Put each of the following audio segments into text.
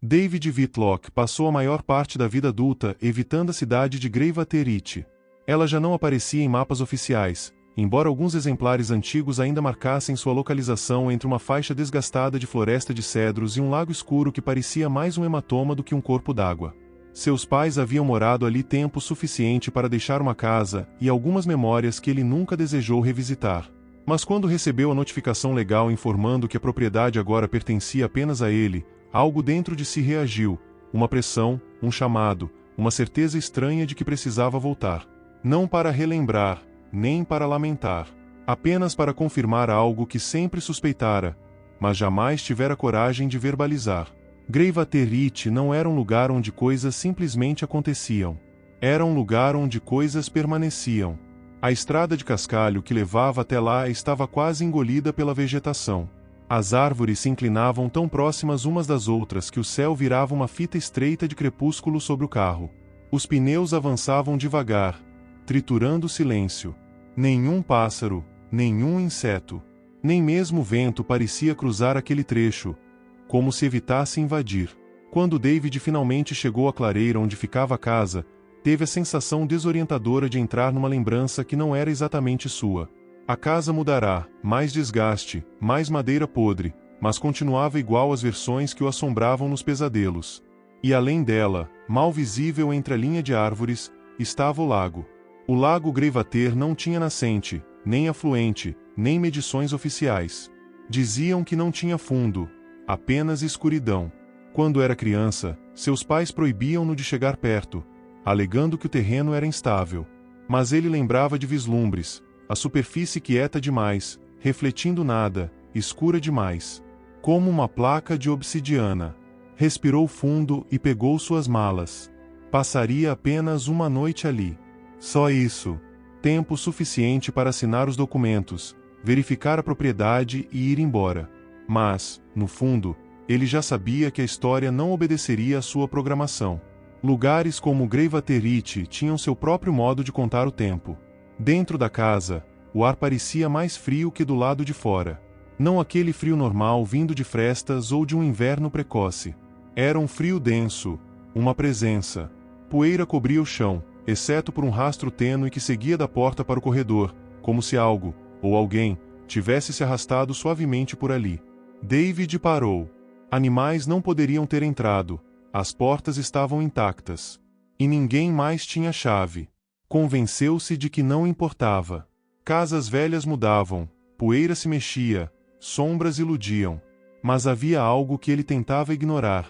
David Whitlock passou a maior parte da vida adulta evitando a cidade de Greivaterite. Ela já não aparecia em mapas oficiais, embora alguns exemplares antigos ainda marcassem sua localização entre uma faixa desgastada de floresta de cedros e um lago escuro que parecia mais um hematoma do que um corpo d'água. Seus pais haviam morado ali tempo suficiente para deixar uma casa e algumas memórias que ele nunca desejou revisitar. Mas quando recebeu a notificação legal informando que a propriedade agora pertencia apenas a ele, algo dentro de si reagiu, uma pressão, um chamado, uma certeza estranha de que precisava voltar. Não para relembrar, nem para lamentar. Apenas para confirmar algo que sempre suspeitara, mas jamais tivera coragem de verbalizar. Greivaterite não era um lugar onde coisas simplesmente aconteciam. Era um lugar onde coisas permaneciam. A estrada de cascalho que levava até lá estava quase engolida pela vegetação. As árvores se inclinavam tão próximas umas das outras que o céu virava uma fita estreita de crepúsculo sobre o carro. Os pneus avançavam devagar, triturando o silêncio. Nenhum pássaro, nenhum inseto, nem mesmo o vento parecia cruzar aquele trecho, como se evitasse invadir. Quando David finalmente chegou à clareira onde ficava a casa, teve a sensação desorientadora de entrar numa lembrança que não era exatamente sua. A casa mudará, mais desgaste, mais madeira podre, mas continuava igual às versões que o assombravam nos pesadelos. E além dela, mal visível entre a linha de árvores, estava o lago. O lago Greivater não tinha nascente, nem afluente, nem medições oficiais. Diziam que não tinha fundo, apenas escuridão. Quando era criança, seus pais proibiam-no de chegar perto, alegando que o terreno era instável. Mas ele lembrava de vislumbres, a superfície quieta demais, refletindo nada, escura demais. Como uma placa de obsidiana. Respirou fundo e pegou suas malas. Passaria apenas uma noite ali. Só isso. Tempo suficiente para assinar os documentos, verificar a propriedade e ir embora. Mas, no fundo, ele já sabia que a história não obedeceria à sua programação. Lugares como Greivaterite tinham seu próprio modo de contar o tempo. Dentro da casa, o ar parecia mais frio que do lado de fora. Não aquele frio normal vindo de frestas ou de um inverno precoce. Era um frio denso, uma presença. Poeira cobria o chão, exceto por um rastro tênue que seguia da porta para o corredor, como se algo, ou alguém, tivesse se arrastado suavemente por ali. David parou. Animais não poderiam ter entrado, as portas estavam intactas. E ninguém mais tinha chave. Convenceu-se de que não importava. Casas velhas mudavam, poeira se mexia, sombras iludiam. Mas havia algo que ele tentava ignorar.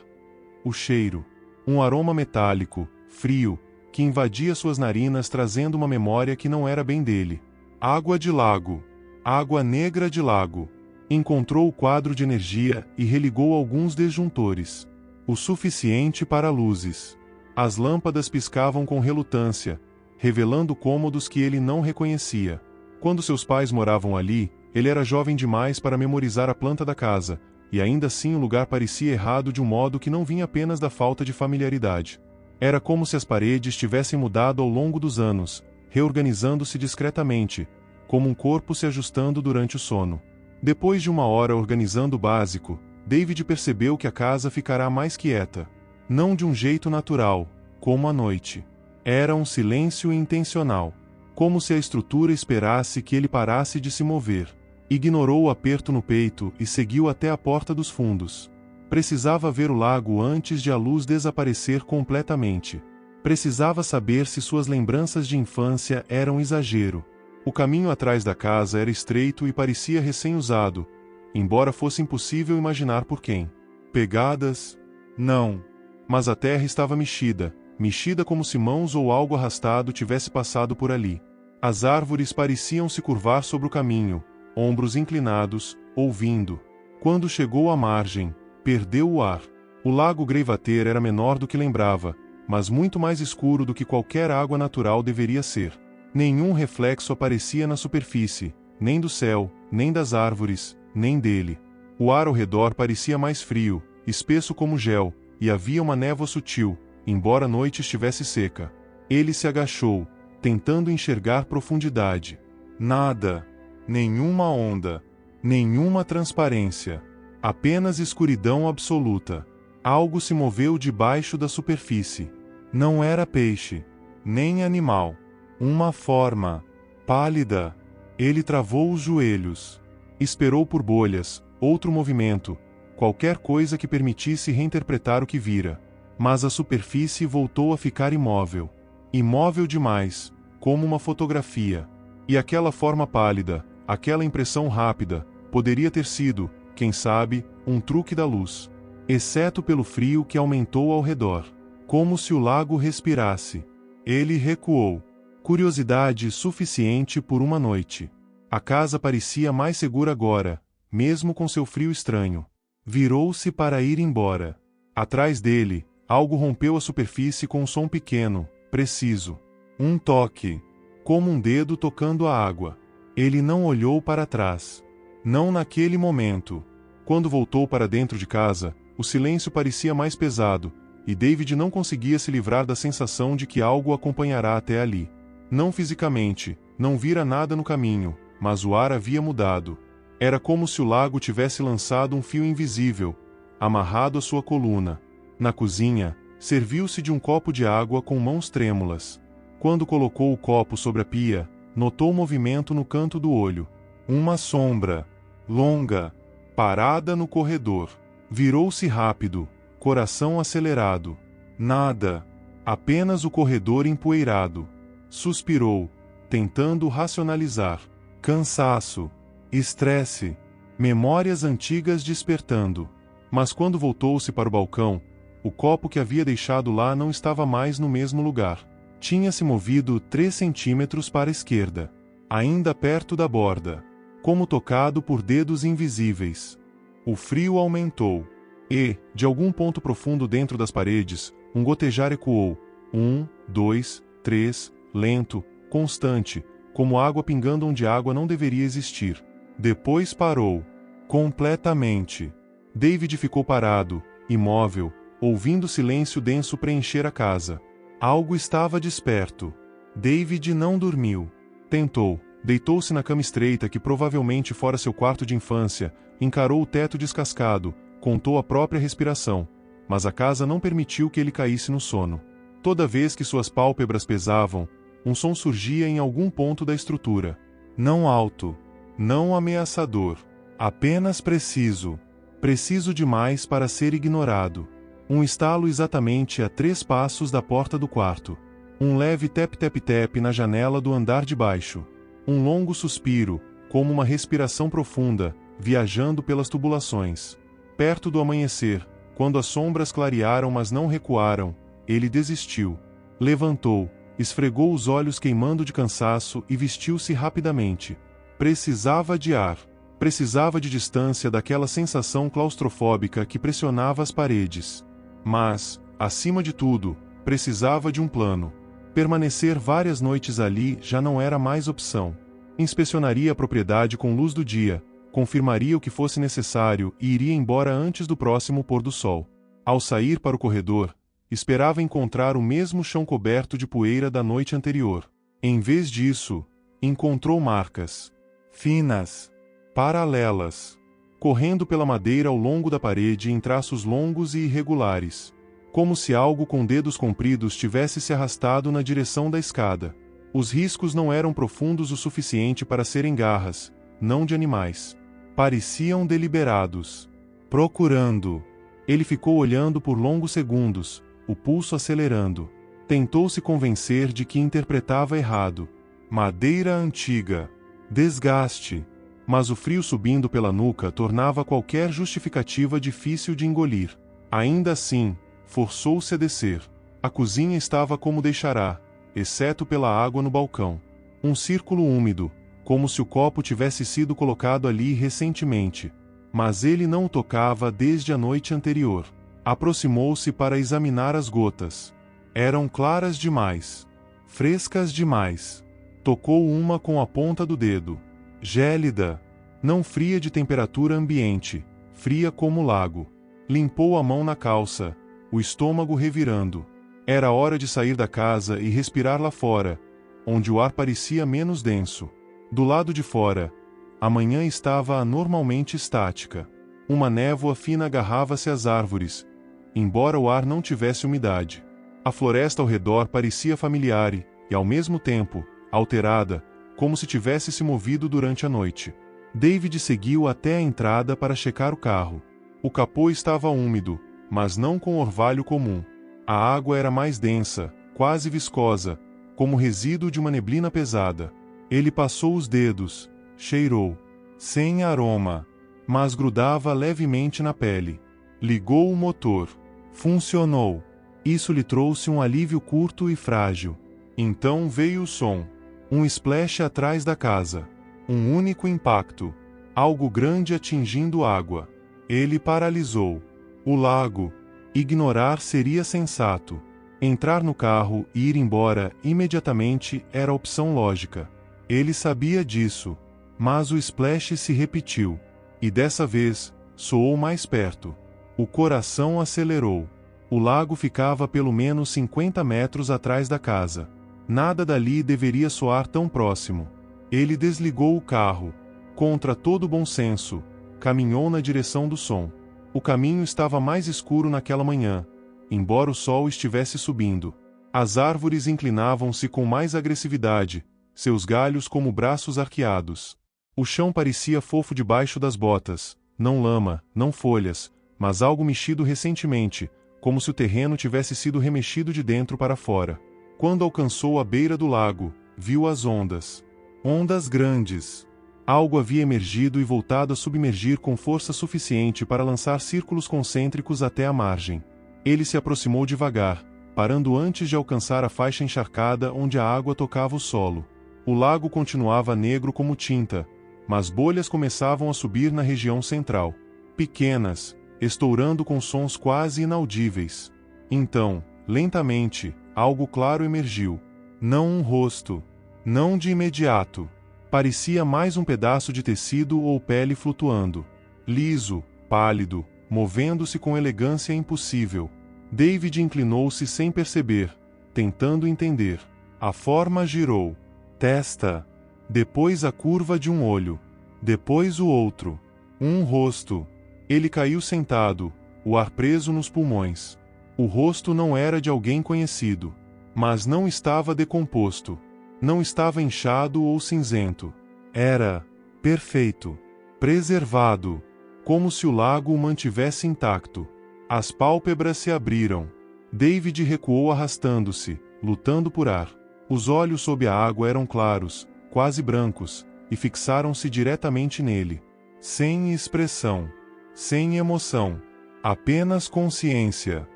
O cheiro. Um aroma metálico, frio, que invadia suas narinas trazendo uma memória que não era bem dele. Água de lago. Água negra de lago. Encontrou o quadro de energia e religou alguns disjuntores. O suficiente para luzes. As lâmpadas piscavam com relutância, revelando cômodos que ele não reconhecia. Quando seus pais moravam ali, ele era jovem demais para memorizar a planta da casa, e ainda assim o lugar parecia errado de um modo que não vinha apenas da falta de familiaridade. Era como se as paredes tivessem mudado ao longo dos anos, reorganizando-se discretamente, como um corpo se ajustando durante o sono. Depois de uma hora organizando o básico, David percebeu que a casa ficará mais quieta. Não de um jeito natural, como à noite. Era um silêncio intencional. Como se a estrutura esperasse que ele parasse de se mover. Ignorou o aperto no peito e seguiu até a porta dos fundos. Precisava ver o lago antes de a luz desaparecer completamente. Precisava saber se suas lembranças de infância eram exagero. O caminho atrás da casa era estreito e parecia recém-usado, embora fosse impossível imaginar por quem. Pegadas? Não. Mas a terra estava mexida, mexida como se mãos ou algo arrastado tivesse passado por ali. As árvores pareciam se curvar sobre o caminho, ombros inclinados, ouvindo. Quando chegou à margem, perdeu o ar. O lago Greivater era menor do que lembrava, mas muito mais escuro do que qualquer água natural deveria ser. Nenhum reflexo aparecia na superfície, nem do céu, nem das árvores, nem dele. O ar ao redor parecia mais frio, espesso como gel, e havia uma névoa sutil, embora a noite estivesse seca. Ele se agachou, tentando enxergar profundidade. Nada. Nenhuma onda. Nenhuma transparência. Apenas escuridão absoluta. Algo se moveu debaixo da superfície. Não era peixe, nem animal. Uma forma pálida. Ele travou os joelhos. Esperou por bolhas, outro movimento, qualquer coisa que permitisse reinterpretar o que vira. Mas a superfície voltou a ficar imóvel. Imóvel demais, como uma fotografia. E aquela forma pálida, aquela impressão rápida, poderia ter sido, quem sabe, um truque da luz. Exceto pelo frio que aumentou ao redor. Como se o lago respirasse. Ele recuou. Curiosidade suficiente por uma noite. A casa parecia mais segura agora, mesmo com seu frio estranho. Virou-se para ir embora. Atrás dele, algo rompeu a superfície com um som pequeno, preciso. Um toque. Como um dedo tocando a água. Ele não olhou para trás. Não naquele momento. Quando voltou para dentro de casa, o silêncio parecia mais pesado, e David não conseguia se livrar da sensação de que algo o acompanhará até ali. Não fisicamente, não vira nada no caminho, mas o ar havia mudado. Era como se o lago tivesse lançado um fio invisível, amarrado à sua coluna. Na cozinha, serviu-se de um copo de água com mãos trêmulas. Quando colocou o copo sobre a pia, notou movimento no canto do olho. Uma sombra, longa, parada no corredor. Virou-se rápido, coração acelerado. Nada, apenas o corredor empoeirado. Suspirou, tentando racionalizar. Cansaço, estresse, memórias antigas despertando. Mas quando voltou-se para o balcão, o copo que havia deixado lá não estava mais no mesmo lugar. Tinha se movido 3 centímetros para a esquerda, ainda perto da borda, como tocado por dedos invisíveis. O frio aumentou. E, de algum ponto profundo dentro das paredes, um gotejar ecoou. 1, 2, 3, lento, constante, como água pingando onde água não deveria existir. Depois parou. Completamente. David ficou parado, imóvel, ouvindo o silêncio denso preencher a casa. Algo estava desperto. David não dormiu. Tentou. Deitou-se na cama estreita que provavelmente fora seu quarto de infância, encarou o teto descascado, contou a própria respiração, mas a casa não permitiu que ele caísse no sono. Toda vez que suas pálpebras pesavam, um som surgia em algum ponto da estrutura. Não alto, não ameaçador, apenas preciso. Preciso demais para ser ignorado. Um estalo exatamente a 3 passos da porta do quarto. Um leve tep-tep-tep na janela do andar de baixo. Um longo suspiro, como uma respiração profunda, viajando pelas tubulações. Perto do amanhecer, quando as sombras clarearam mas não recuaram, ele desistiu. Levantou, esfregou os olhos queimando de cansaço e vestiu-se rapidamente. Precisava de ar. Precisava de distância daquela sensação claustrofóbica que pressionava as paredes. Mas, acima de tudo, precisava de um plano. Permanecer várias noites ali já não era mais opção. Inspecionaria a propriedade com luz do dia, confirmaria o que fosse necessário e iria embora antes do próximo pôr do sol. Ao sair para o corredor, esperava encontrar o mesmo chão coberto de poeira da noite anterior. Em vez disso, encontrou marcas finas, paralelas, correndo pela madeira ao longo da parede em traços longos e irregulares, como se algo com dedos compridos tivesse se arrastado na direção da escada. Os riscos não eram profundos o suficiente para serem garras, não de animais. Pareciam deliberados. Procurando. Ele ficou olhando por longos segundos, o pulso acelerando. Tentou se convencer de que interpretava errado. Madeira antiga. Desgaste. Mas o frio subindo pela nuca tornava qualquer justificativa difícil de engolir. Ainda assim, forçou-se a descer. A cozinha estava como deixará, exceto pela água no balcão. Um círculo úmido, como se o copo tivesse sido colocado ali recentemente. Mas ele não o tocava desde a noite anterior. Aproximou-se para examinar as gotas. Eram claras demais. Frescas demais. Tocou uma com a ponta do dedo. Gélida. Não fria de temperatura ambiente, fria como o lago. Limpou a mão na calça, o estômago revirando. Era hora de sair da casa e respirar lá fora, onde o ar parecia menos denso. Do lado de fora, a manhã estava anormalmente estática. Uma névoa fina agarrava-se às árvores, embora o ar não tivesse umidade. A floresta ao redor parecia familiar e, ao mesmo tempo, alterada, como se tivesse se movido durante a noite. David seguiu até a entrada para checar o carro. O capô estava úmido, mas não com orvalho comum. A água era mais densa, quase viscosa, como resíduo de uma neblina pesada. Ele passou os dedos, cheirou. Sem aroma, mas grudava levemente na pele. Ligou o motor. Funcionou. Isso lhe trouxe um alívio curto e frágil. Então veio o som. Um splash atrás da casa. Um único impacto. Algo grande atingindo água. Ele paralisou. O lago. Ignorar seria sensato. Entrar no carro e ir embora imediatamente era a opção lógica. Ele sabia disso. Mas o splash se repetiu. E dessa vez, soou mais perto. O coração acelerou. O lago ficava pelo menos 50 metros atrás da casa. Nada dali deveria soar tão próximo. Ele desligou o carro. Contra todo bom senso, caminhou na direção do som. O caminho estava mais escuro naquela manhã, embora o sol estivesse subindo. As árvores inclinavam-se com mais agressividade, seus galhos como braços arqueados. O chão parecia fofo debaixo das botas, não lama, não folhas, mas algo mexido recentemente, como se o terreno tivesse sido remexido de dentro para fora. Quando alcançou a beira do lago, viu as ondas. Ondas grandes. Algo havia emergido e voltado a submergir com força suficiente para lançar círculos concêntricos até a margem. Ele se aproximou devagar, parando antes de alcançar a faixa encharcada onde a água tocava o solo. O lago continuava negro como tinta, mas bolhas começavam a subir na região central. Pequenas, estourando com sons quase inaudíveis. Então, lentamente, algo claro emergiu. Não um rosto. Não de imediato. Parecia mais um pedaço de tecido ou pele flutuando. Liso, pálido, movendo-se com elegância impossível. David inclinou-se sem perceber, tentando entender. A forma girou. Testa. Depois a curva de um olho. Depois o outro. Um rosto. Ele caiu sentado, o ar preso nos pulmões. O rosto não era de alguém conhecido. Mas não estava decomposto. Não estava inchado ou cinzento. Era perfeito. Preservado. Como se o lago o mantivesse intacto. As pálpebras se abriram. David recuou arrastando-se, lutando por ar. Os olhos sob a água eram claros, quase brancos, e fixaram-se diretamente nele. Sem expressão. Sem emoção. Apenas consciência.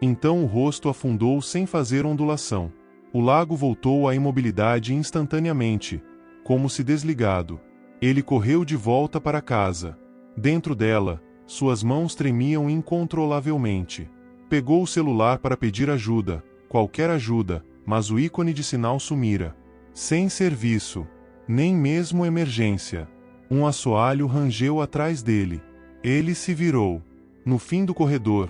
Então o rosto afundou sem fazer ondulação. O lago voltou à imobilidade instantaneamente, como se desligado. Ele correu de volta para casa. Dentro dela, suas mãos tremiam incontrolavelmente. Pegou o celular para pedir ajuda, qualquer ajuda, mas o ícone de sinal sumira. Sem serviço. Nem mesmo emergência. Um assoalho rangeu atrás dele. Ele se virou. No fim do corredor,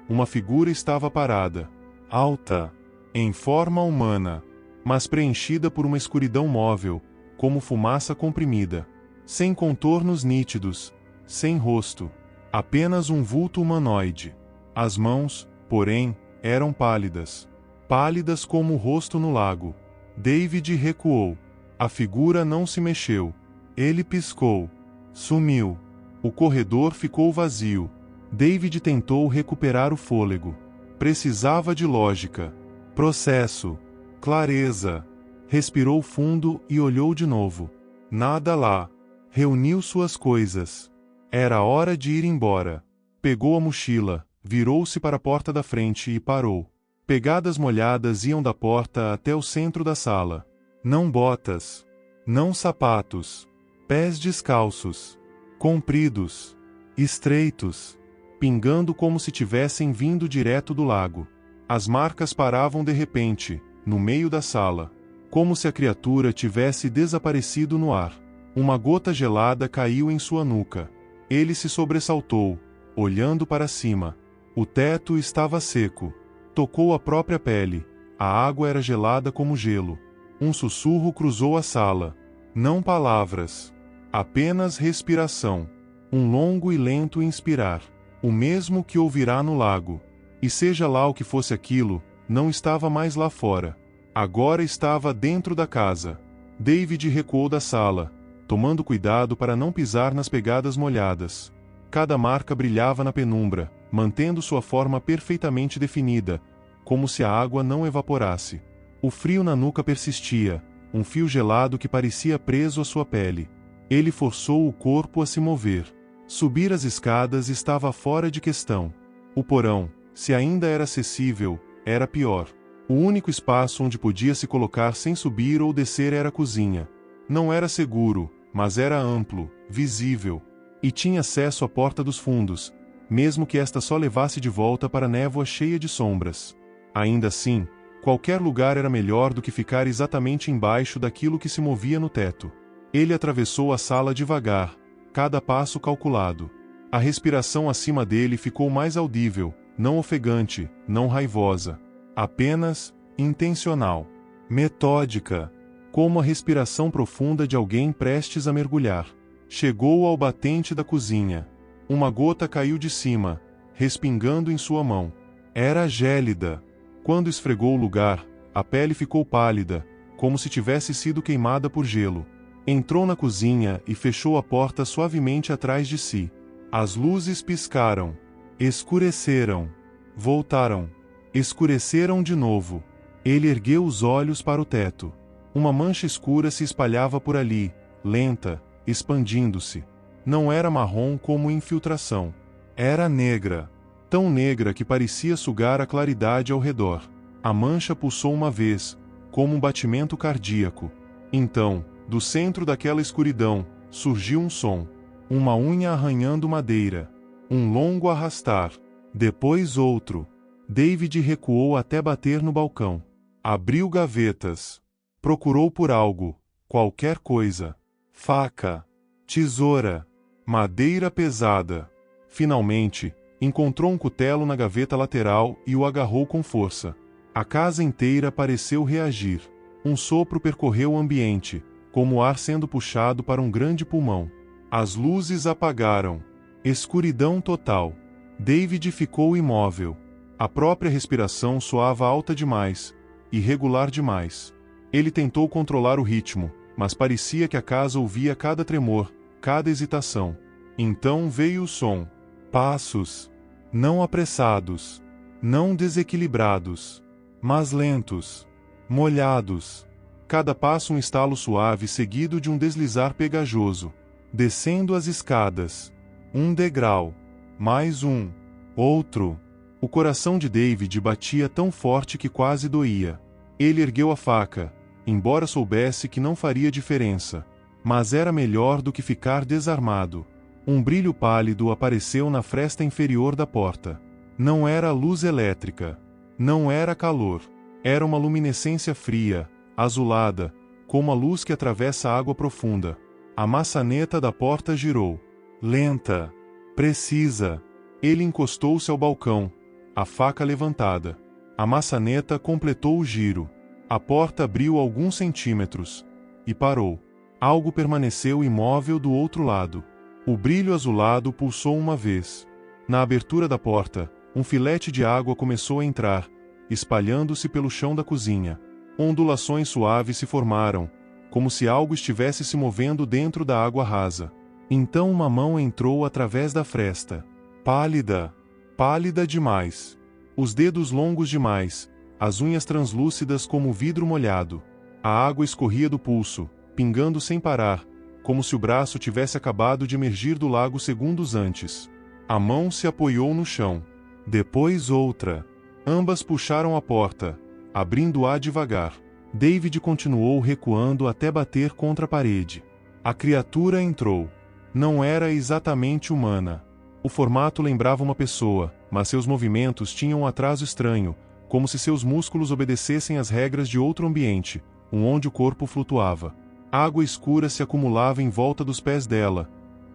uma figura estava parada. Alta. Em forma humana. Mas preenchida por uma escuridão móvel, como fumaça comprimida. Sem contornos nítidos. Sem rosto. Apenas um vulto humanoide. As mãos, porém, eram pálidas. Pálidas como o rosto no lago. David recuou. A figura não se mexeu. Ele piscou. Sumiu. O corredor ficou vazio. David tentou recuperar o fôlego. Precisava de lógica. Processo. Clareza. Respirou fundo e olhou de novo. Nada lá. Reuniu suas coisas. Era hora de ir embora. Pegou a mochila, virou-se para a porta da frente e parou. Pegadas molhadas iam da porta até o centro da sala. Não botas. Não sapatos. Pés descalços. Compridos. Estreitos. Pingando como se tivessem vindo direto do lago. As marcas paravam de repente, no meio da sala. Como se a criatura tivesse desaparecido no ar. Uma gota gelada caiu em sua nuca. Ele se sobressaltou, olhando para cima. O teto estava seco. Tocou a própria pele. A água era gelada como gelo. Um sussurro cruzou a sala. Não palavras. Apenas respiração. Um longo e lento inspirar. O mesmo que ouvirá no lago. E seja lá o que fosse aquilo, não estava mais lá fora. Agora estava dentro da casa. David recuou da sala, tomando cuidado para não pisar nas pegadas molhadas. Cada marca brilhava na penumbra, mantendo sua forma perfeitamente definida, como se a água não evaporasse. O frio na nuca persistia, um fio gelado que parecia preso à sua pele. Ele forçou o corpo a se mover. Subir as escadas estava fora de questão. O porão, se ainda era acessível, era pior. O único espaço onde podia se colocar sem subir ou descer era a cozinha. Não era seguro, mas era amplo, visível. E tinha acesso à porta dos fundos, mesmo que esta só levasse de volta para a névoa cheia de sombras. Ainda assim, qualquer lugar era melhor do que ficar exatamente embaixo daquilo que se movia no teto. Ele atravessou a sala devagar, cada passo calculado. A respiração acima dele ficou mais audível, não ofegante, não raivosa. Apenas intencional. Metódica. Como a respiração profunda de alguém prestes a mergulhar. Chegou ao batente da cozinha. Uma gota caiu de cima, respingando em sua mão. Era gélida. Quando esfregou o lugar, a pele ficou pálida, como se tivesse sido queimada por gelo. Entrou na cozinha e fechou a porta suavemente atrás de si. As luzes piscaram. Escureceram. Voltaram. Escureceram de novo. Ele ergueu os olhos para o teto. Uma mancha escura se espalhava por ali, lenta, expandindo-se. Não era marrom como infiltração. Era negra. Tão negra que parecia sugar a claridade ao redor. A mancha pulsou uma vez, como um batimento cardíaco. Então, do centro daquela escuridão, surgiu um som. Uma unha arranhando madeira. Um longo arrastar. Depois outro. David recuou até bater no balcão. Abriu gavetas. Procurou por algo, qualquer coisa. Faca. Tesoura. Madeira pesada. Finalmente, encontrou um cutelo na gaveta lateral e o agarrou com força. A casa inteira pareceu reagir. Um sopro percorreu o ambiente, como o ar sendo puxado para um grande pulmão. As luzes apagaram. Escuridão total. David ficou imóvel. A própria respiração soava alta demais, irregular demais. Ele tentou controlar o ritmo, mas parecia que a casa ouvia cada tremor, cada hesitação. Então veio o som. Passos. Não apressados. Não desequilibrados. Mas lentos. Molhados. Cada passo um estalo suave seguido de um deslizar pegajoso. Descendo as escadas. Um degrau. Mais um. Outro. O coração de David batia tão forte que quase doía. Ele ergueu a faca, embora soubesse que não faria diferença. Mas era melhor do que ficar desarmado. Um brilho pálido apareceu na fresta inferior da porta. Não era luz elétrica. Não era calor. Era uma luminescência fria, azulada, como a luz que atravessa água profunda. A maçaneta da porta girou. Lenta. Precisa. Ele encostou-se ao balcão, a faca levantada. A maçaneta completou o giro. A porta abriu alguns centímetros. E parou. Algo permaneceu imóvel do outro lado. O brilho azulado pulsou uma vez. Na abertura da porta, um filete de água começou a entrar, espalhando-se pelo chão da cozinha. Ondulações suaves se formaram, como se algo estivesse se movendo dentro da água rasa. Então uma mão entrou através da fresta. Pálida. Pálida demais. Os dedos longos demais, as unhas translúcidas como vidro molhado. A água escorria do pulso, pingando sem parar, como se o braço tivesse acabado de emergir do lago segundos antes. A mão se apoiou no chão. Depois outra. Ambas puxaram a porta, abrindo-a devagar. David continuou recuando até bater contra a parede. A criatura entrou. Não era exatamente humana. O formato lembrava uma pessoa, mas seus movimentos tinham um atraso estranho, como se seus músculos obedecessem às regras de outro ambiente, onde o corpo flutuava. Água escura se acumulava em volta dos pés dela,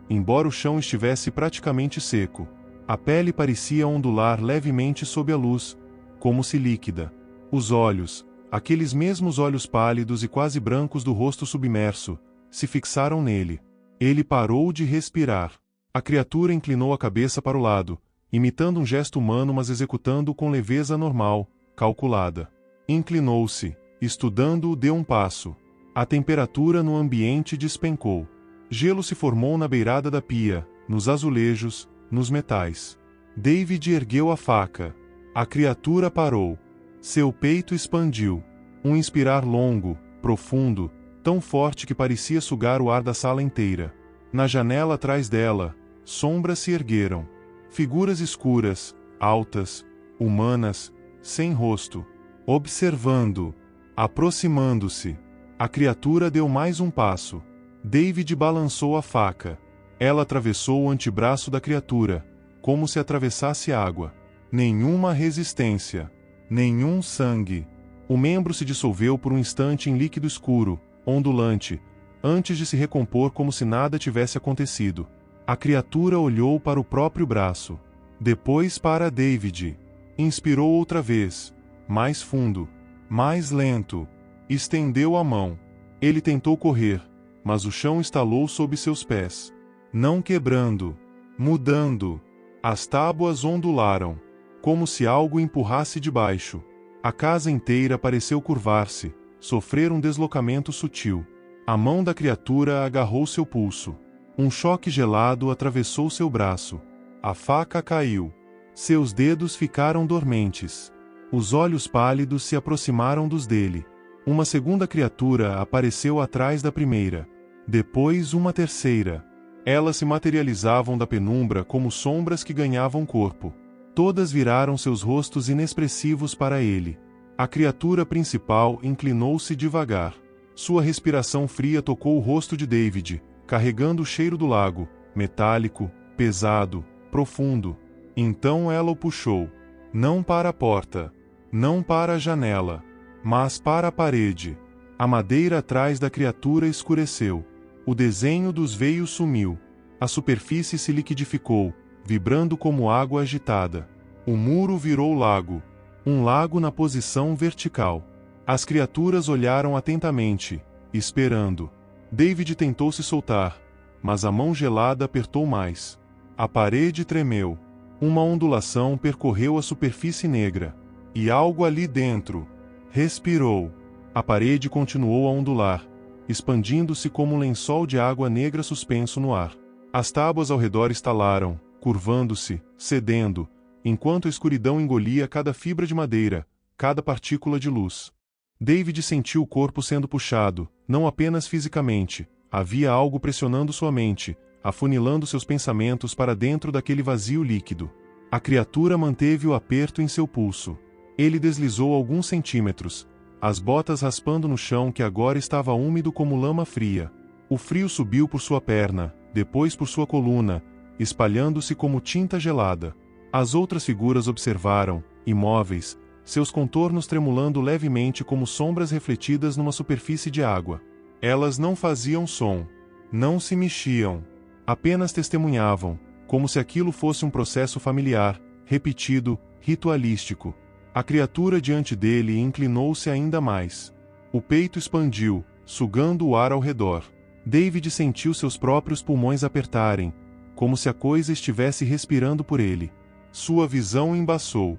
embora o chão estivesse praticamente seco. A pele parecia ondular levemente sob a luz, como se líquida. Os olhos, aqueles mesmos olhos pálidos e quase brancos do rosto submerso, se fixaram nele. Ele parou de respirar. A criatura inclinou a cabeça para o lado, imitando um gesto humano mas executando-o com leveza normal, calculada. Inclinou-se, estudando-o deu um passo. A temperatura no ambiente despencou. Gelo se formou na beirada da pia, nos azulejos, nos metais. David ergueu a faca. A criatura parou. Seu peito expandiu. Um inspirar longo, profundo, tão forte que parecia sugar o ar da sala inteira. Na janela atrás dela, sombras se ergueram. Figuras escuras, altas, humanas, sem rosto. Observando. Aproximando-se. A criatura deu mais um passo. David balançou a faca. Ela atravessou o antebraço da criatura, como se atravessasse água. Nenhuma resistência. Nenhum sangue. O membro se dissolveu por um instante em líquido escuro, ondulante, antes de se recompor como se nada tivesse acontecido. A criatura olhou para o próprio braço. Depois para David. Inspirou outra vez. Mais fundo. Mais lento. Estendeu a mão. Ele tentou correr, mas o chão estalou sob seus pés. Não quebrando. Mudando. As tábuas ondularam. Como se algo empurrasse de baixo. A casa inteira pareceu curvar-se, sofrer um deslocamento sutil. A mão da criatura agarrou seu pulso. Um choque gelado atravessou seu braço. A faca caiu. Seus dedos ficaram dormentes. Os olhos pálidos se aproximaram dos dele. Uma segunda criatura apareceu atrás da primeira. Depois uma terceira. Elas se materializavam da penumbra como sombras que ganhavam corpo. Todas viraram seus rostos inexpressivos para ele. A criatura principal inclinou-se devagar. Sua respiração fria tocou o rosto de David, carregando o cheiro do lago, metálico, pesado, profundo. Então ela o puxou. Não para a porta. Não para a janela. Mas para a parede. A madeira atrás da criatura escureceu. O desenho dos veios sumiu. A superfície se liquidificou, vibrando como água agitada. O muro virou lago. Um lago na posição vertical. As criaturas olharam atentamente, esperando. David tentou se soltar, mas a mão gelada apertou mais. A parede tremeu. Uma ondulação percorreu a superfície negra. E algo ali dentro. Respirou. A parede continuou a ondular, expandindo-se como um lençol de água negra suspenso no ar. As tábuas ao redor estalaram, curvando-se, cedendo, enquanto a escuridão engolia cada fibra de madeira, cada partícula de luz. David sentiu o corpo sendo puxado, não apenas fisicamente, havia algo pressionando sua mente, afunilando seus pensamentos para dentro daquele vazio líquido. A criatura manteve o aperto em seu pulso. Ele deslizou alguns centímetros, as botas raspando no chão que agora estava úmido como lama fria. O frio subiu por sua perna, depois por sua coluna, espalhando-se como tinta gelada. As outras figuras observaram, imóveis, seus contornos tremulando levemente como sombras refletidas numa superfície de água. Elas não faziam som. Não se mexiam. Apenas testemunhavam, como se aquilo fosse um processo familiar, repetido, ritualístico. A criatura diante dele inclinou-se ainda mais. O peito expandiu, sugando o ar ao redor. David sentiu seus próprios pulmões apertarem, como se a coisa estivesse respirando por ele. Sua visão embaçou.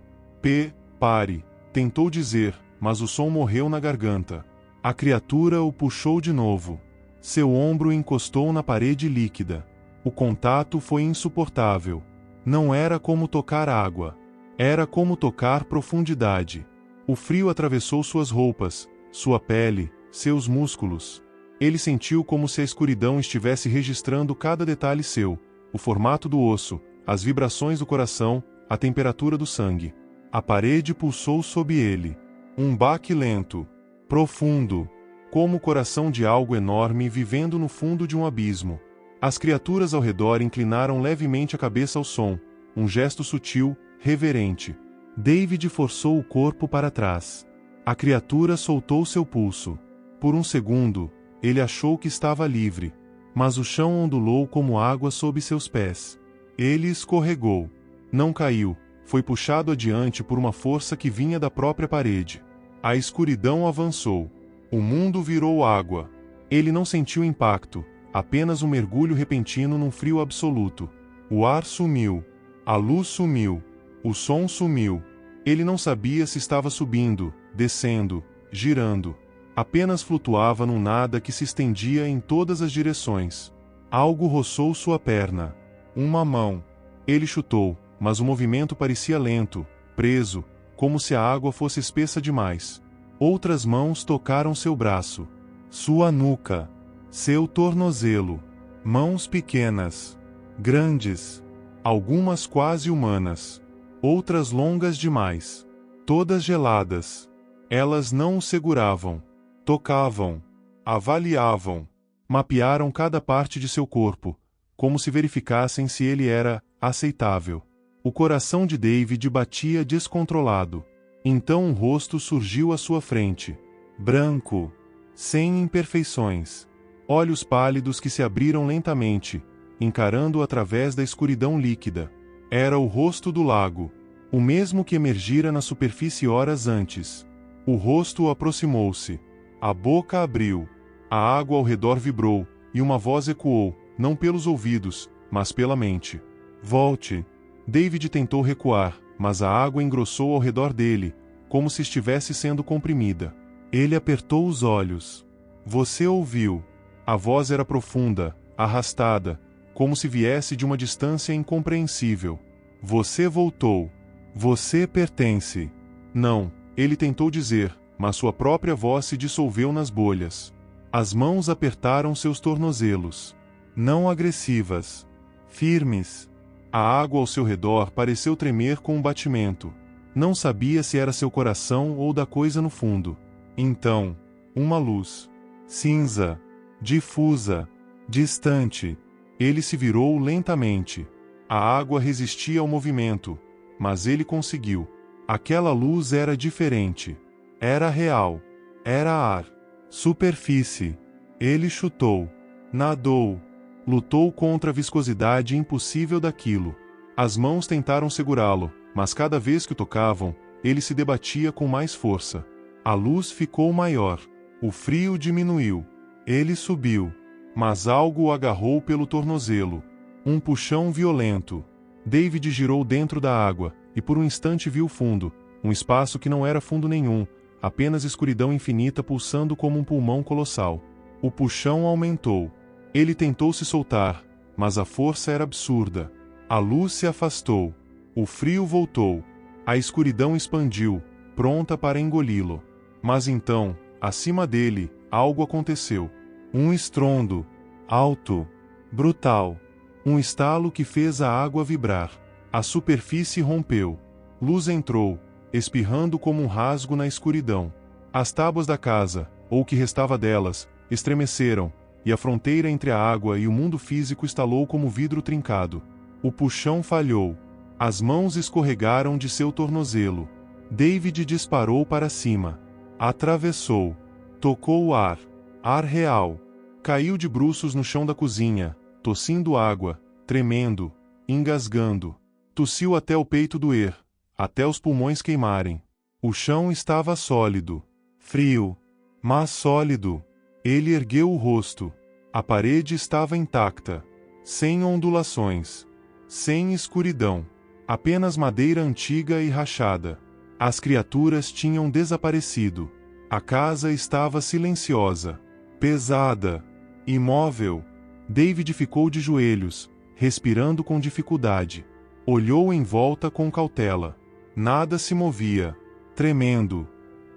Pare, tentou dizer, mas o som morreu na garganta. A criatura o puxou de novo. Seu ombro encostou na parede líquida. O contato foi insuportável. Não era como tocar água. Era como tocar profundidade. O frio atravessou suas roupas, sua pele, seus músculos. Ele sentiu como se a escuridão estivesse registrando cada detalhe seu, o formato do osso, as vibrações do coração, a temperatura do sangue. A parede pulsou sob ele. Um baque lento, profundo, como o coração de algo enorme vivendo no fundo de um abismo. As criaturas ao redor inclinaram levemente a cabeça ao som, um gesto sutil, reverente. David forçou o corpo para trás. A criatura soltou seu pulso. Por um segundo, ele achou que estava livre, mas o chão ondulou como água sob seus pés. Ele escorregou. Não caiu, foi puxado adiante por uma força que vinha da própria parede. A escuridão avançou. O mundo virou água. Ele não sentiu impacto, apenas um mergulho repentino num frio absoluto. O ar sumiu. A luz sumiu. O som sumiu. Ele não sabia se estava subindo, descendo, girando. Apenas flutuava num nada que se estendia em todas as direções. Algo roçou sua perna. Uma mão. Ele chutou, mas o movimento parecia lento, preso, como se a água fosse espessa demais. Outras mãos tocaram seu braço, sua nuca, seu tornozelo. Mãos pequenas, grandes, algumas quase humanas, outras longas demais, todas geladas. Elas não o seguravam, tocavam, avaliavam, mapearam cada parte de seu corpo, como se verificassem se ele era aceitável. O coração de David batia descontrolado. Então um rosto surgiu à sua frente. Branco, sem imperfeições. Olhos pálidos que se abriram lentamente, encarando-o através da escuridão líquida. Era o rosto do lago, o mesmo que emergira na superfície horas antes. O rosto aproximou-se. A boca abriu. A água ao redor vibrou, e uma voz ecoou, não pelos ouvidos, mas pela mente. Volte. David tentou recuar, mas a água engrossou ao redor dele, como se estivesse sendo comprimida. Ele apertou os olhos. Você ouviu. A voz era profunda, arrastada, como se viesse de uma distância incompreensível. Você voltou. Você pertence. Não, ele tentou dizer, mas sua própria voz se dissolveu nas bolhas. As mãos apertaram seus tornozelos. Não agressivas. Firmes. A água ao seu redor pareceu tremer com um batimento. Não sabia se era seu coração ou da coisa no fundo. Então, uma luz. Cinza. Difusa. Distante. Ele se virou lentamente. A água resistia ao movimento, mas ele conseguiu. Aquela luz era diferente. Era real. Era ar. Superfície. Ele chutou. Nadou. Lutou contra a viscosidade impossível daquilo. As mãos tentaram segurá-lo, mas cada vez que o tocavam, ele se debatia com mais força. A luz ficou maior. O frio diminuiu. Ele subiu. Mas algo o agarrou pelo tornozelo. Um puxão violento. David girou dentro da água, e por um instante viu o fundo, um espaço que não era fundo nenhum, apenas escuridão infinita pulsando como um pulmão colossal. O puxão aumentou. Ele tentou se soltar, mas a força era absurda. A luz se afastou. O frio voltou. A escuridão expandiu, pronta para engoli-lo. Mas então, acima dele, algo aconteceu. Um estrondo. Alto. Brutal. Um estalo que fez a água vibrar. A superfície rompeu. Luz entrou, espirrando como um rasgo na escuridão. As tábuas da casa, ou o que restava delas, estremeceram, e a fronteira entre a água e o mundo físico estalou como vidro trincado. O puxão falhou. As mãos escorregaram de seu tornozelo. David disparou para cima. Atravessou. Tocou o ar. Ar real. Caiu de bruços no chão da cozinha, tossindo água, tremendo, engasgando. Tossiu até o peito doer, até os pulmões queimarem. O chão estava sólido. Frio. Mas sólido. Ele ergueu o rosto. A parede estava intacta. Sem ondulações. Sem escuridão. Apenas madeira antiga e rachada. As criaturas tinham desaparecido. A casa estava silenciosa. Pesada. Imóvel. David ficou de joelhos, respirando com dificuldade. Olhou em volta com cautela. Nada se movia. Tremendo.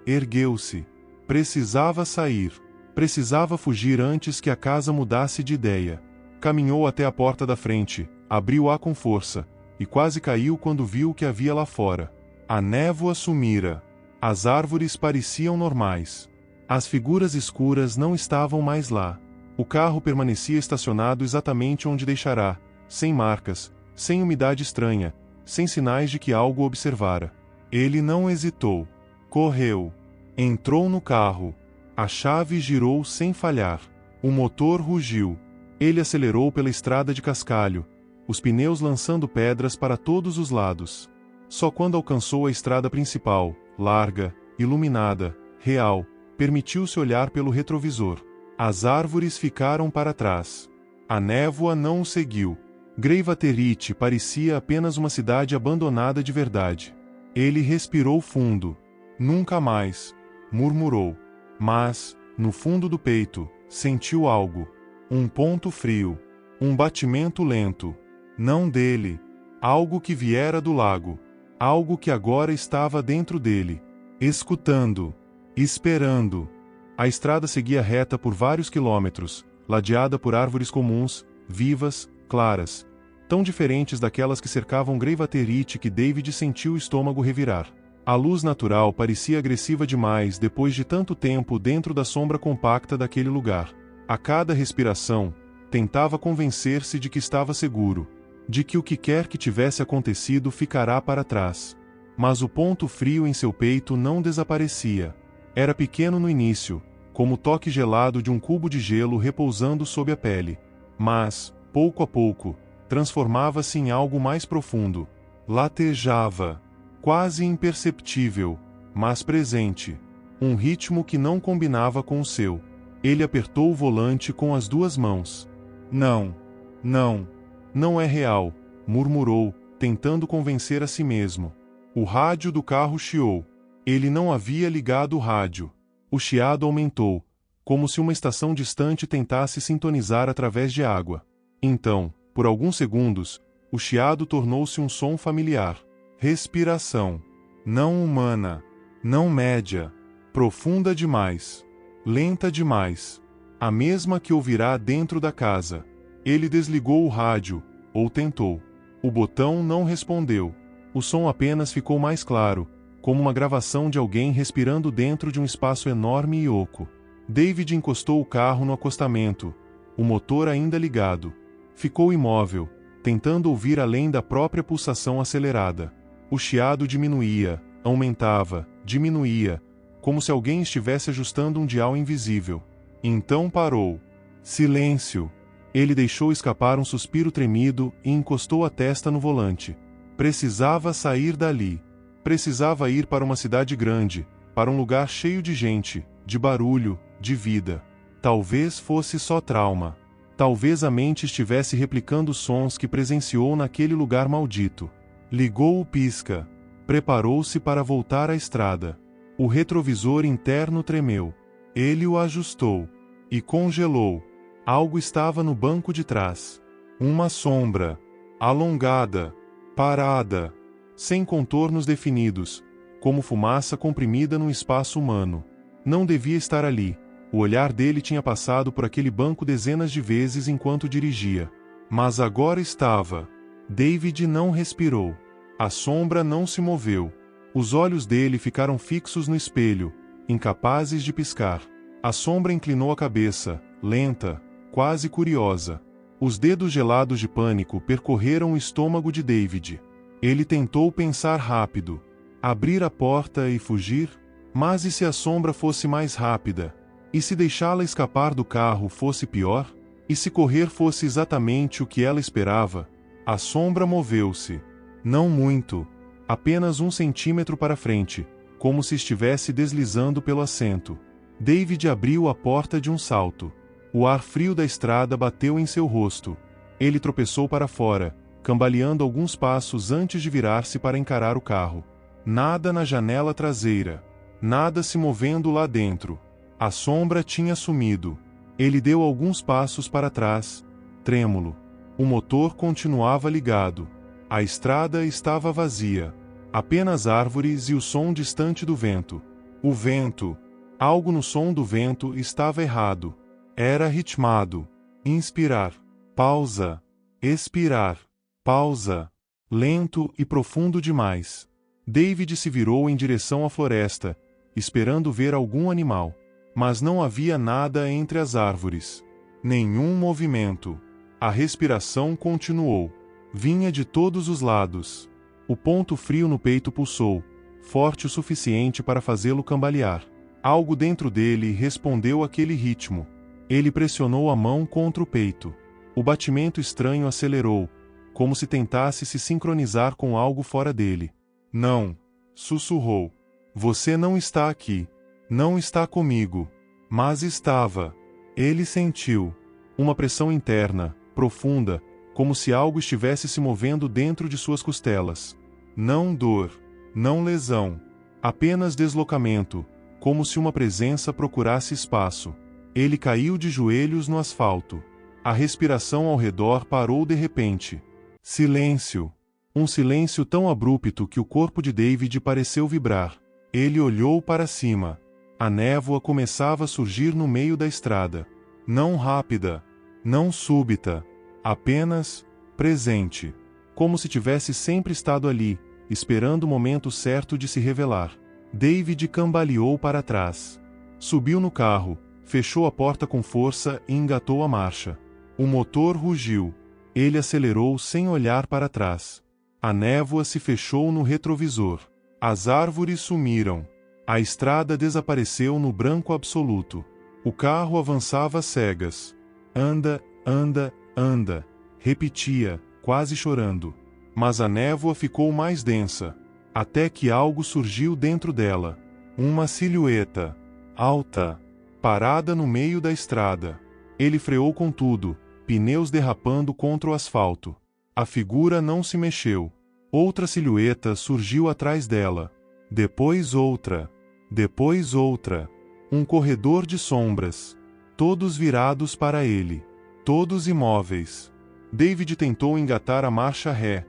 Ergueu-se. Precisava sair. Precisava fugir antes que a casa mudasse de ideia. Caminhou até a porta da frente, abriu-a com força, e quase caiu quando viu o que havia lá fora. A névoa sumira. As árvores pareciam normais. As figuras escuras não estavam mais lá. O carro permanecia estacionado exatamente onde deixara, sem marcas, sem umidade estranha, sem sinais de que algo o observara. Ele não hesitou. Correu. Entrou no carro. A chave girou sem falhar. O motor rugiu. Ele acelerou pela estrada de cascalho, os pneus lançando pedras para todos os lados. Só quando alcançou a estrada principal, larga, iluminada, real, permitiu-se olhar pelo retrovisor. As árvores ficaram para trás. A névoa não o seguiu. Greivaterite parecia apenas uma cidade abandonada de verdade. Ele respirou fundo. Nunca mais, murmurou. Mas, no fundo do peito, sentiu algo. Um ponto frio. Um batimento lento. Não dele. Algo que viera do lago. Algo que agora estava dentro dele. Escutando. Esperando. A estrada seguia reta por vários quilômetros, ladeada por árvores comuns, vivas, claras, tão diferentes daquelas que cercavam Greivaterite que David sentiu o estômago revirar. A luz natural parecia agressiva demais depois de tanto tempo dentro da sombra compacta daquele lugar. A cada respiração, tentava convencer-se de que estava seguro, de que o que quer que tivesse acontecido ficará para trás. Mas o ponto frio em seu peito não desaparecia. Era pequeno no início, como o toque gelado de um cubo de gelo repousando sob a pele. Mas, pouco a pouco, transformava-se em algo mais profundo. Latejava. Quase imperceptível, mas presente. Um ritmo que não combinava com o seu. Ele apertou o volante com as duas mãos. Não. Não. Não é real, murmurou, tentando convencer a si mesmo. O rádio do carro chiou. Ele não havia ligado o rádio. O chiado aumentou, como se uma estação distante tentasse sintonizar através de água. Então, por alguns segundos, o chiado tornou-se um som familiar. Respiração. Não humana. Não média. Profunda demais. Lenta demais. A mesma que ouvirá dentro da casa. Ele desligou o rádio, ou tentou. O botão não respondeu. O som apenas ficou mais claro, como uma gravação de alguém respirando dentro de um espaço enorme e oco. David encostou o carro no acostamento, o motor ainda ligado. Ficou imóvel, tentando ouvir além da própria pulsação acelerada. O chiado diminuía, aumentava, diminuía, como se alguém estivesse ajustando um dial invisível. Então parou. Silêncio. Ele deixou escapar um suspiro tremido e encostou a testa no volante. Precisava sair dali. Precisava ir para uma cidade grande, para um lugar cheio de gente, de barulho, de vida. Talvez fosse só trauma. Talvez a mente estivesse replicando os sons que presenciou naquele lugar maldito. Ligou o pisca. Preparou-se para voltar à estrada. O retrovisor interno tremeu. Ele o ajustou. E congelou. Algo estava no banco de trás. Uma sombra. Alongada. Parada. Sem contornos definidos, como fumaça comprimida num espaço humano. Não devia estar ali. O olhar dele tinha passado por aquele banco dezenas de vezes enquanto dirigia. Mas agora estava. David não respirou. A sombra não se moveu. Os olhos dele ficaram fixos no espelho, incapazes de piscar. A sombra inclinou a cabeça, lenta, quase curiosa. Os dedos gelados de pânico percorreram o estômago de David. Ele tentou pensar rápido. Abrir a porta e fugir? Mas e se a sombra fosse mais rápida? E se deixá-la escapar do carro fosse pior? E se correr fosse exatamente o que ela esperava? A sombra moveu-se. Não muito. Apenas 1 centímetro para frente, como se estivesse deslizando pelo assento. David abriu a porta de um salto. O ar frio da estrada bateu em seu rosto. Ele tropeçou para fora, cambaleando alguns passos antes de virar-se para encarar o carro. Nada na janela traseira. Nada se movendo lá dentro. A sombra tinha sumido. Ele deu alguns passos para trás, trêmulo. O motor continuava ligado. A estrada estava vazia. Apenas árvores e o som distante do vento. O vento. Algo no som do vento estava errado. Era ritmado. Inspirar. Pausa. Expirar. Pausa. Lento e profundo demais. David se virou em direção à floresta, esperando ver algum animal. Mas não havia nada entre as árvores. Nenhum movimento. A respiração continuou. Vinha de todos os lados. O ponto frio no peito pulsou, forte o suficiente para fazê-lo cambalear. Algo dentro dele respondeu àquele ritmo. Ele pressionou a mão contra o peito. O batimento estranho acelerou, como se tentasse se sincronizar com algo fora dele. Não, sussurrou. Você não está aqui. Não está comigo. Mas estava. Ele sentiu uma pressão interna, profunda, como se algo estivesse se movendo dentro de suas costelas. Não dor, não lesão, apenas deslocamento, como se uma presença procurasse espaço. Ele caiu de joelhos no asfalto. A respiração ao redor parou de repente. Silêncio. Um silêncio tão abrupto que o corpo de David pareceu vibrar. Ele olhou para cima. A névoa começava a surgir no meio da estrada. Não rápida, não súbita, apenas presente. Como se tivesse sempre estado ali, esperando o momento certo de se revelar. David cambaleou para trás. Subiu no carro, fechou a porta com força e engatou a marcha. O motor rugiu. Ele acelerou sem olhar para trás. A névoa se fechou no retrovisor. As árvores sumiram. A estrada desapareceu no branco absoluto. O carro avançava às cegas. Anda, anda, anda, repetia, quase chorando. Mas a névoa ficou mais densa, até que algo surgiu dentro dela. Uma silhueta, alta, parada no meio da estrada. Ele freou com tudo, pneus derrapando contra o asfalto. A figura não se mexeu. Outra silhueta surgiu atrás dela. Depois outra. Depois outra. Um corredor de sombras. Todos virados para ele. Todos imóveis. David tentou engatar a marcha ré,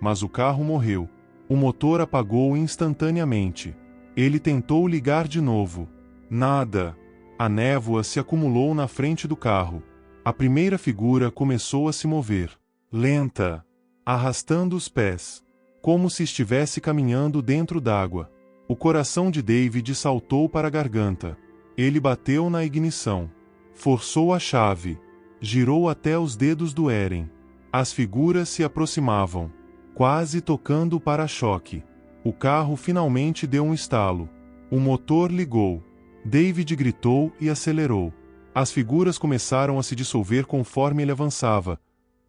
mas o carro morreu. O motor apagou instantaneamente. Ele tentou ligar de novo. Nada. A névoa se acumulou na frente do carro. A primeira figura começou a se mover. Lenta. Arrastando os pés. Como se estivesse caminhando dentro d'água. O coração de David saltou para a garganta. Ele bateu na ignição. Forçou a chave. Girou até os dedos doerem. As figuras se aproximavam, quase tocando o para-choque. O carro finalmente deu um estalo. O motor ligou. David gritou e acelerou. As figuras começaram a se dissolver conforme ele avançava,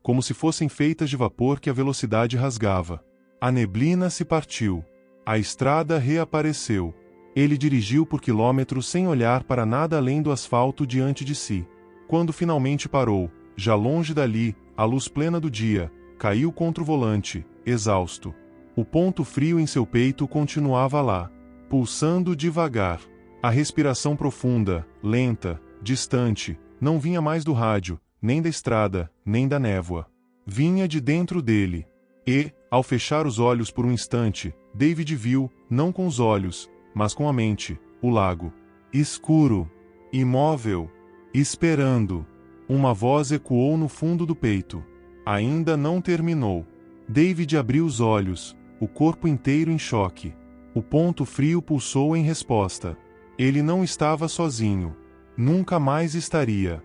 como se fossem feitas de vapor que a velocidade rasgava. A neblina se partiu. A estrada reapareceu. Ele dirigiu por quilômetros sem olhar para nada além do asfalto diante de si. Quando finalmente parou, já longe dali, a luz plena do dia, caiu contra o volante, exausto. O ponto frio em seu peito continuava lá, pulsando devagar. A respiração profunda, lenta, distante, não vinha mais do rádio, nem da estrada, nem da névoa. Vinha de dentro dele. E, ao fechar os olhos por um instante, David viu, não com os olhos, mas com a mente, o lago. Escuro. Imóvel. Esperando. Uma voz ecoou no fundo do peito. Ainda não terminou. David abriu os olhos, o corpo inteiro em choque. O ponto frio pulsou em resposta. Ele não estava sozinho. Nunca mais estaria.